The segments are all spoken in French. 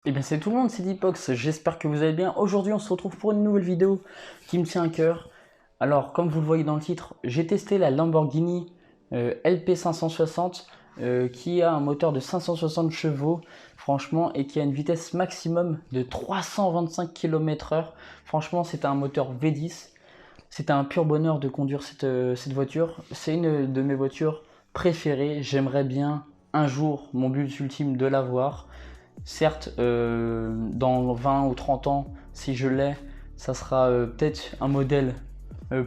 Eh bien c'est tout le monde, c'est Dipox, j'espère que vous allez bien. Aujourd'hui on se retrouve pour une nouvelle vidéo qui me tient à cœur. Alors comme vous le voyez dans le titre, j'ai testé la Lamborghini LP560 qui a un moteur de 560 chevaux franchement et qui a une vitesse maximum de 325 km/h. Franchement c'est un moteur V10. C'était un pur bonheur de conduire cette voiture. C'est une de mes voitures préférées. J'aimerais bien un jour, mon but ultime, de l'avoir. Certes, dans 20 ou 30 ans, si je l'ai, ça sera peut-être un modèle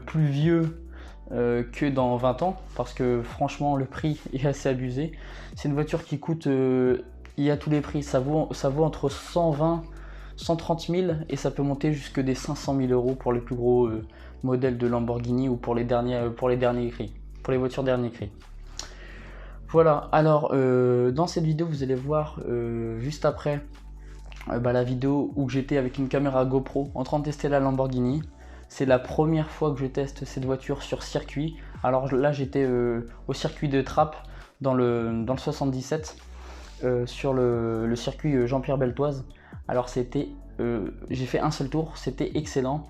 plus vieux que dans 20 ans, parce que franchement, le prix est assez abusé. C'est une voiture qui coûte, il y a tous les prix, ça vaut entre 120 130 000 et ça peut monter jusque des 500 000 euros pour les plus gros modèles de Lamborghini ou pour les derniers cris, pour les voitures dernier cri. Voilà, alors dans cette vidéo vous allez voir juste après la vidéo où j'étais avec une caméra GoPro en train de tester la Lamborghini. C'est la première fois que je teste cette voiture sur circuit. Alors là j'étais au circuit de Trappes dans le 77 sur le circuit Jean-Pierre Beltoise. Alors j'ai fait un seul tour, c'était excellent.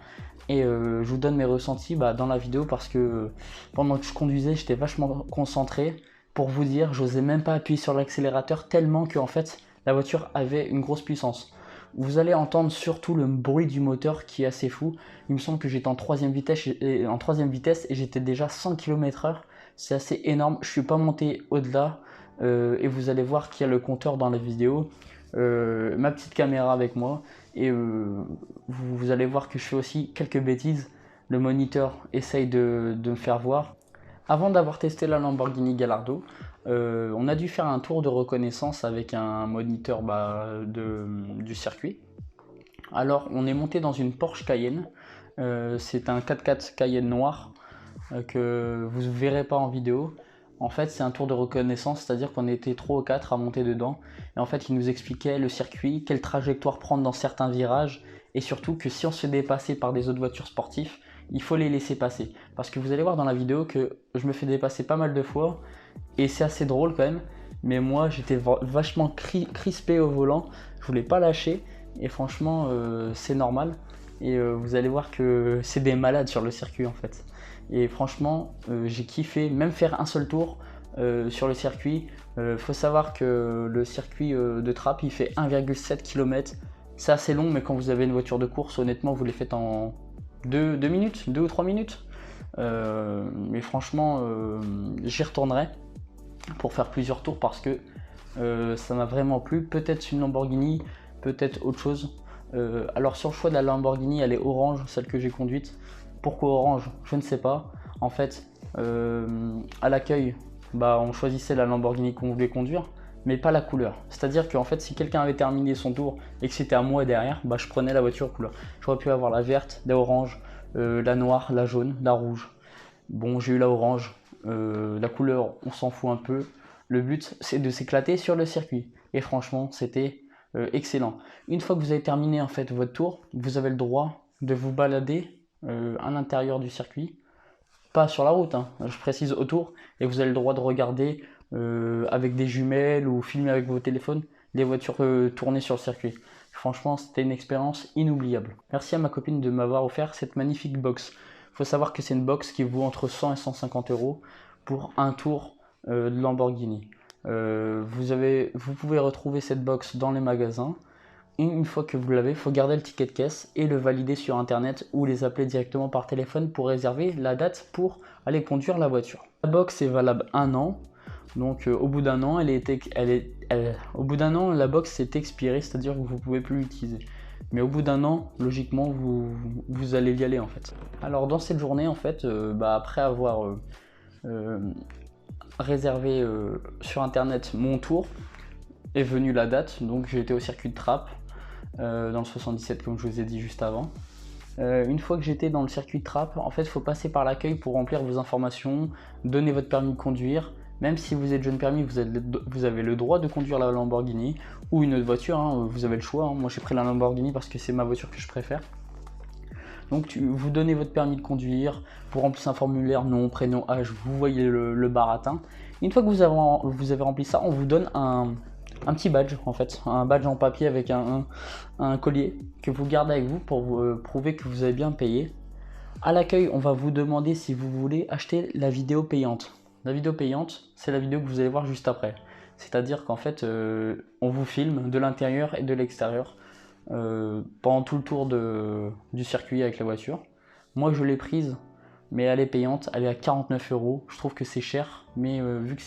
Et je vous donne mes ressentis dans la vidéo parce que pendant que je conduisais j'étais vachement concentré. Pour vous dire, j'osais même pas appuyer sur l'accélérateur tellement que en fait la voiture avait une grosse puissance. Vous allez entendre surtout le bruit du moteur qui est assez fou. Il me semble que j'étais en troisième vitesse et j'étais déjà 100 km/h. C'est assez énorme. Je suis pas monté au-delà et vous allez voir qu'il y a le compteur dans la vidéo. Ma petite caméra avec moi et vous allez voir que je fais aussi quelques bêtises. Le moniteur essaye de me faire voir. Avant d'avoir testé la Lamborghini Gallardo, on a dû faire un tour de reconnaissance avec un moniteur du circuit. Alors on est monté dans une Porsche Cayenne, c'est un 4x4 Cayenne noir que vous ne verrez pas en vidéo. En fait c'est un tour de reconnaissance, c'est-à-dire qu'on était 3 ou 4 à monter dedans. Et en fait il nous expliquait le circuit, quelle trajectoire prendre dans certains virages, et surtout que si on se fait dépasser par des autres voitures sportives, il faut les laisser passer. Parce que vous allez voir dans la vidéo que je me fais dépasser pas mal de fois, et c'est assez drôle quand même. Mais moi j'étais vachement crispé au volant, je voulais pas lâcher, et franchement c'est normal. Et vous allez voir que c'est des malades sur le circuit en fait. Et franchement j'ai kiffé, même faire un seul tour sur le circuit. Faut savoir que le circuit de Trappes il fait 1,7 km. C'est assez long, mais quand vous avez une voiture de course, honnêtement vous les faites en 2 minutes, 2 ou 3 minutes. Mais franchement j'y retournerai pour faire plusieurs tours parce que ça m'a vraiment plu. Peut-être une Lamborghini, peut-être autre chose. Alors sur le choix de la Lamborghini, elle est orange, celle que j'ai conduite. Pourquoi orange? Je ne sais pas. En fait, à l'accueil, on choisissait la Lamborghini qu'on voulait conduire, mais pas la couleur. C'est-à-dire qu'en fait, si quelqu'un avait terminé son tour et que c'était à moi derrière, je prenais la voiture couleur. J'aurais pu avoir la verte, la orange, la noire, la jaune, la rouge. Bon, j'ai eu la orange. La couleur, on s'en fout un peu. Le but, c'est de s'éclater sur le circuit. Et franchement, c'était excellent. Une fois que vous avez terminé en fait votre tour, vous avez le droit de vous balader à l'intérieur du circuit. Pas sur la route, hein, je précise autour. Et vous avez le droit de regarder avec des jumelles ou filmer avec vos téléphones les voitures tournées sur le circuit. Franchement, c'était une expérience inoubliable. Merci à ma copine de m'avoir offert cette magnifique box. Il faut savoir que c'est une box qui vaut entre 100 et 150 euros pour un tour de Lamborghini. Vous pouvez retrouver cette box dans les magasins. Et une fois que vous l'avez, il faut garder le ticket de caisse et le valider sur internet ou les appeler directement par téléphone pour réserver la date pour aller conduire la voiture. La box est valable un an. Donc au bout d'un an, au bout d'un an, la box est expirée, c'est-à-dire que vous ne pouvez plus l'utiliser. Mais au bout d'un an, logiquement, vous allez y aller en fait. Alors dans cette journée, en fait, après avoir réservé sur internet mon tour, est venue la date. Donc j'ai été au circuit de Trappes dans le 77 comme je vous ai dit juste avant. Une fois que j'étais dans le circuit de Trappes, en fait, il faut passer par l'accueil pour remplir vos informations, donner votre permis de conduire. Même si vous êtes jeune permis, vous avez le droit de conduire la Lamborghini ou une autre voiture, hein, vous avez le choix. Hein. Moi j'ai pris la Lamborghini parce que c'est ma voiture que je préfère. Donc vous donnez votre permis de conduire, vous remplissez un formulaire, nom, prénom, âge, vous voyez le baratin. Une fois que vous avez rempli ça, on vous donne un petit badge en fait, un badge en papier avec un collier que vous gardez avec vous pour vous prouver que vous avez bien payé. À l'accueil, on va vous demander si vous voulez acheter la vidéo payante. La vidéo payante, c'est la vidéo que vous allez voir juste après. C'est-à-dire qu'en fait, on vous filme de l'intérieur et de l'extérieur pendant tout le tour du circuit avec la voiture. Moi, je l'ai prise, mais elle est payante, elle est à 49 €. Je trouve que c'est cher, mais vu que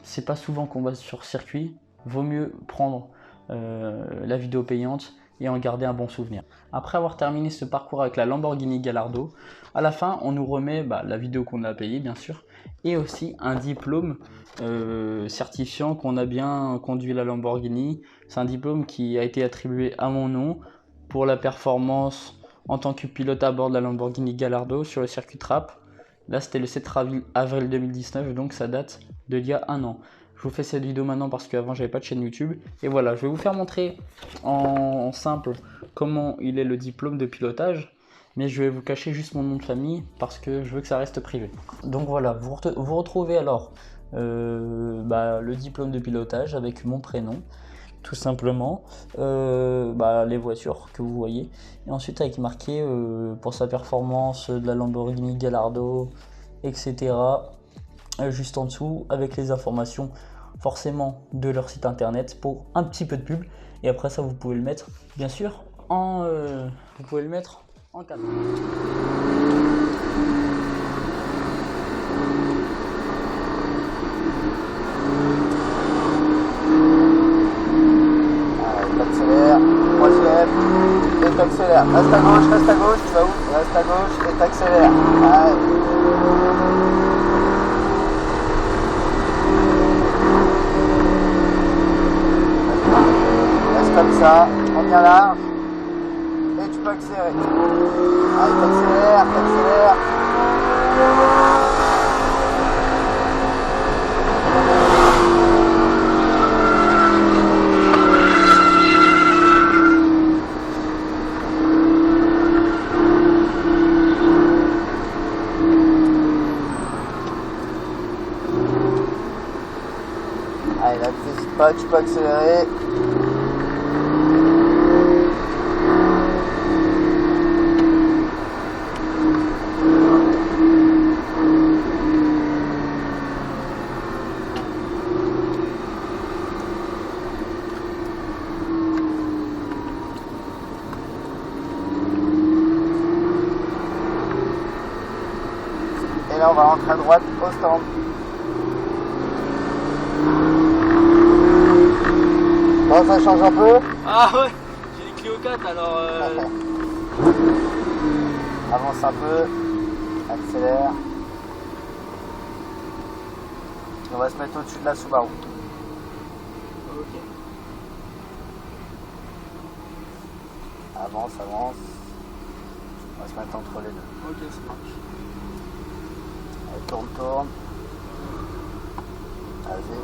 c'est pas souvent qu'on va sur circuit, vaut mieux prendre la vidéo payante et en garder un bon souvenir. Après avoir terminé ce parcours avec la Lamborghini Gallardo, à la fin on nous remet la vidéo qu'on a payée bien sûr, et aussi un diplôme certifiant qu'on a bien conduit la Lamborghini. C'est un diplôme qui a été attribué à mon nom pour la performance en tant que pilote à bord de la Lamborghini Gallardo sur le circuit Trap. Là c'était le 7 avril 2019, donc ça date d'il y a un an. Je vous fais cette vidéo maintenant parce qu'avant j'avais pas de chaîne YouTube. Et voilà, je vais vous faire montrer en simple comment il est le diplôme de pilotage. Mais je vais vous cacher juste mon nom de famille parce que je veux que ça reste privé. Donc voilà, vous retrouvez alors le diplôme de pilotage avec mon prénom. Tout simplement, les voitures que vous voyez. Et ensuite avec marqué pour sa performance de la Lamborghini Gallardo, etc. Juste en dessous avec les informations forcément de leur site internet pour un petit peu de pub, et après ça vous pouvez le mettre bien sûr en cadre. T'accélères, troisième, et t'accélères. Reste à gauche, tu vas où? Reste à gauche et t'accélères. Comme ça, prends bien large et tu peux accélérer. Allez, t'accélères. Allez, là, t'hésites pas, tu peux accélérer. Et là on va rentrer à droite au stand. Bon, ça change un peu. Ah ouais, j'ai les Clio 4 alors Avance un peu, accélère. On va se mettre au-dessus de la Subaru. Ok. Avance. On va se mettre entre les deux. Ok, ça marche. Allez, tourne. Vas-y.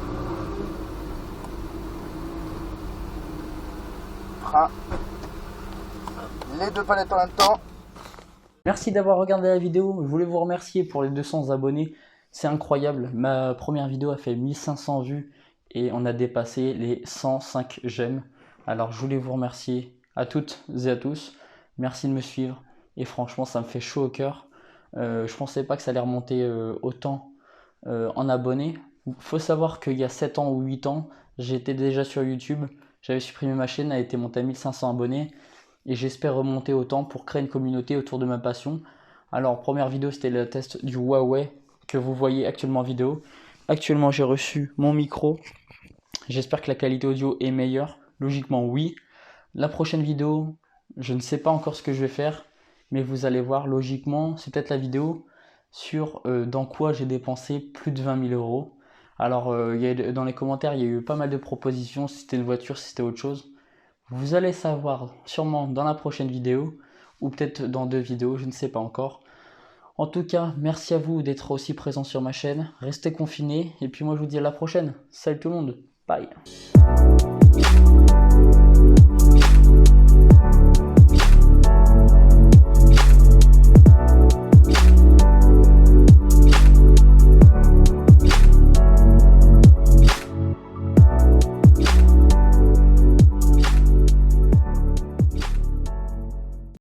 Frein. Les deux palettes en même temps. Merci d'avoir regardé la vidéo. Je voulais vous remercier pour les 200 abonnés. C'est incroyable. Ma première vidéo a fait 1500 vues et on a dépassé les 105 j'aime. Alors je voulais vous remercier à toutes et à tous. Merci de me suivre et franchement ça me fait chaud au cœur. Je pensais pas que ça allait remonter autant en abonnés. Il faut savoir qu'il y a 7 ans ou 8 ans, j'étais déjà sur YouTube. J'avais supprimé ma chaîne, elle a été montée à 1500 abonnés. Et j'espère remonter autant pour créer une communauté autour de ma passion. Alors première vidéo, c'était le test du Huawei que vous voyez actuellement en vidéo. Actuellement j'ai reçu mon micro. J'espère que la qualité audio est meilleure. Logiquement oui. La prochaine vidéo, je ne sais pas encore ce que je vais faire, mais vous allez voir, logiquement c'est peut-être la vidéo sur dans quoi j'ai dépensé plus de 20 000 €. Alors dans les commentaires il y a eu pas mal de propositions, si c'était une voiture, si c'était autre chose. Vous allez savoir sûrement dans la prochaine vidéo, ou peut-être dans 2 vidéos, je ne sais pas encore. En tout cas, merci à vous d'être aussi présents sur ma chaîne. Restez confinés, et puis moi je vous dis à la prochaine. Salut tout le monde, bye.